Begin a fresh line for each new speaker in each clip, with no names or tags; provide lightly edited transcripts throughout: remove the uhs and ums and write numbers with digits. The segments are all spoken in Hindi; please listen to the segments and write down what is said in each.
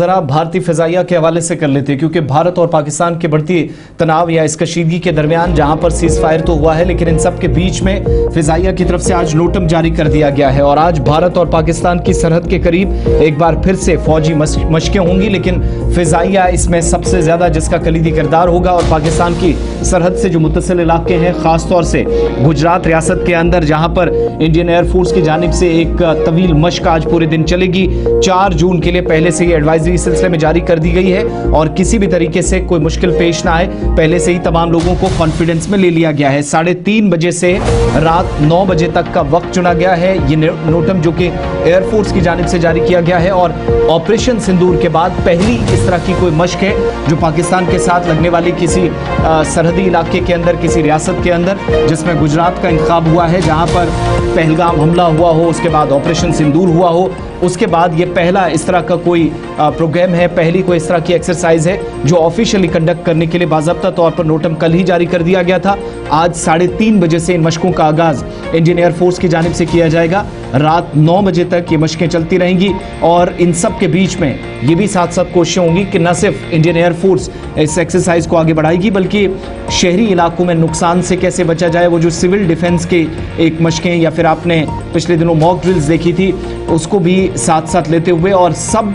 जरा भारतीय फिजाइया के हवाले से कर लेते हैं, क्योंकि भारत और पाकिस्तान के बढ़ती तनाव या इस कशीदगी के दरमियान जहां पर सीज फायर तो हुआ है, लेकिन इन सब के बीच में फिजाइया की तरफ से आज नोटम जारी कर दिया गया है और आज भारत और पाकिस्तान की सरहद के करीब एक बार फिर से फौजी मशकें होंगी। लेकिन फिजाइया इसमें सबसे ज्यादा जिसका कलीदी किरदार होगा और पाकिस्तान की सरहद से जो मुत्तसिल इलाके हैं, खासतौर से गुजरात रियासत के अंदर जहां पर इंडियन एयरफोर्स की जानिब से एक तवील मशक आज पूरे दिन चलेगी। 4 जून के लिए पहले से ही एडवाइजरी इस सिलसिले में जारी कर दी गई है और किसी भी तरीके से कोई मुश्किल पेश ना आए, पहले से ही तमाम लोगों को कॉन्फिडेंस में ले लिया गया है। 3:30 बजे से रात 9 बजे तक का वक्त चुना गया है। ये नोटम जो कि एयरफोर्स की जानिब से जारी किया गया है और ऑपरेशन सिंदूर के बाद पहली इस तरह की कोई मशक है जो पाकिस्तान के साथ लगने वाली किसी सरहदी इलाके के अंदर, किसी रियासत के अंदर, जिसमें गुजरात का इंतखाब हुआ है, जहां पर पहलगाम हमला हुआ हो, उसके बाद ऑपरेशन सिंदूर हुआ हो, उसके बाद ये पहला इस तरह का कोई प्रोग्राम है, पहली कोई इस तरह की एक्सरसाइज है जो ऑफिशियली कंडक्ट करने के लिए बाज़ाब्ता तौर पर नोटम कल ही जारी कर दिया गया था। आज 3:30 बजे से इन मशकों का आगाज इंडियन एयरफोर्स की जानिब से किया जाएगा। रात 9 बजे तक ये मशकें चलती रहेंगी और इन सब के बीच में ये भी साथ साथ कोशिशें होंगी कि न सिर्फ इंडियन एयरफोर्स इस एक्सरसाइज को आगे बढ़ाएगी, बल्कि शहरी इलाकों में नुकसान से कैसे बचा जाए, वो जो सिविल डिफेंस के एक मशकें या फिर आपने पिछले दिनों मॉक ड्रिल्स देखी थी, उसको भी साथ साथ लेते हुए और सब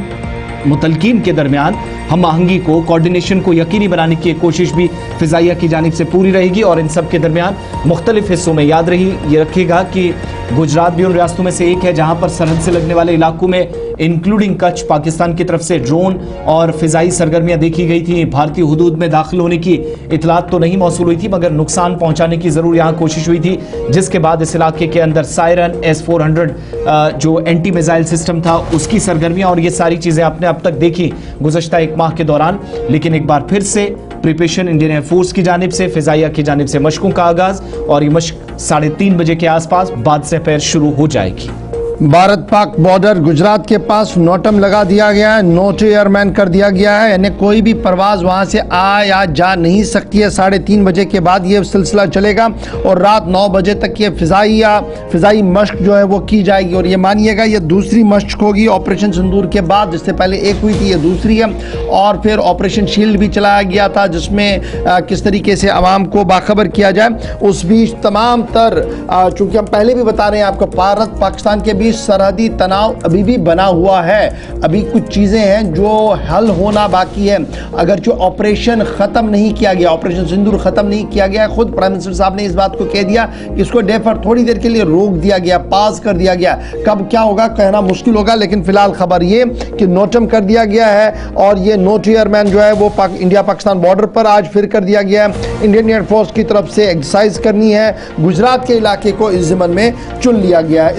मुतलकीन के दरमियान हम आहंगी को, कोऑर्डिनेशन को यकीनी बनाने की कोशिश भी फिजाइया की जानिब से पूरी रहेगी। और इन सब के दरमियान मुख्तलिफ हिस्सों में याद ये रखिएगा कि गुजरात भी उन रियासतों में से एक है जहां पर सरहद से लगने वाले इलाकों में इंक्लूडिंग कच्छ पाकिस्तान की तरफ से ड्रोन और फिजाई सरगर्मियां देखी गई थी। भारतीय हुदूद में दाखिल होने की इतलात तो नहीं मौसूल हुई थी, मगर नुकसान पहुंचाने की जरूर यहां कोशिश हुई थी, जिसके बाद इस इलाके के अंदर सायरन S-400 जो एंटी मिसाइल सिस्टम था उसकी सरगर्मियां और ये सारी चीजें आपने अब तक देखी गुज़श्ता 1 माह के दौरान। लेकिन एक बार फिर से प्रिपरेशन इंडियन एयरफोर्स की जानिब से, फिजाइया की जानिब से मशकों का आगाज और ये मशक 3:30 बजे के आसपास बाद से फिर शुरू हो जाएगी।
भारत पाक बॉर्डर गुजरात के पास नोटम लगा दिया गया है, नो टू एयरमैन कर दिया गया है, यानी कोई भी परवाज वहां से आ या जा नहीं सकती है। 3:30 बजे के बाद ये सिलसिला चलेगा और रात 9 बजे तक ये फिजाई मशक जो है वो की जाएगी। और ये मानिएगा ये दूसरी मशक होगी ऑपरेशन सिंदूर के बाद, जिससे पहले एक हुई थी, ये दूसरी है। और फिर ऑपरेशन शील्ड भी चलाया गया था, जिसमें किस तरीके से आवाम को बाखबर किया जाए। उस बीच तमाम तर चूँकि हम पहले भी बता रहे हैं आपको, भारत पाकिस्तान के सरहदी तनाव अभी भी बना हुआ है। अभी कुछ चीजें हैं जो हल होना बाकी है। अगर जो ऑपरेशन खत्म नहीं किया गया, ऑपरेशन सिंदूर खत्म नहीं किया गया, खुद प्राइम मिनिस्टर साहब ने इस बात को कह दिया कि इसको डेफर थोड़ी देर के लिए रोक दिया गया, पास कर दिया गया। कब क्या होगा कहना मुश्किल होगा, लेकिन फिलहाल खबर ये कि नोटम कर दिया गया है और ये नो टू एयरमैन जो है वो इंडिया पाकिस्तान बॉर्डर पर आज फिर कर दिया गया है। इंडियन एयरफोर्स की तरफ से एक्सरसाइज करनी है, गुजरात के इलाके को इस ज़िम्मन में चुन लिया गया है।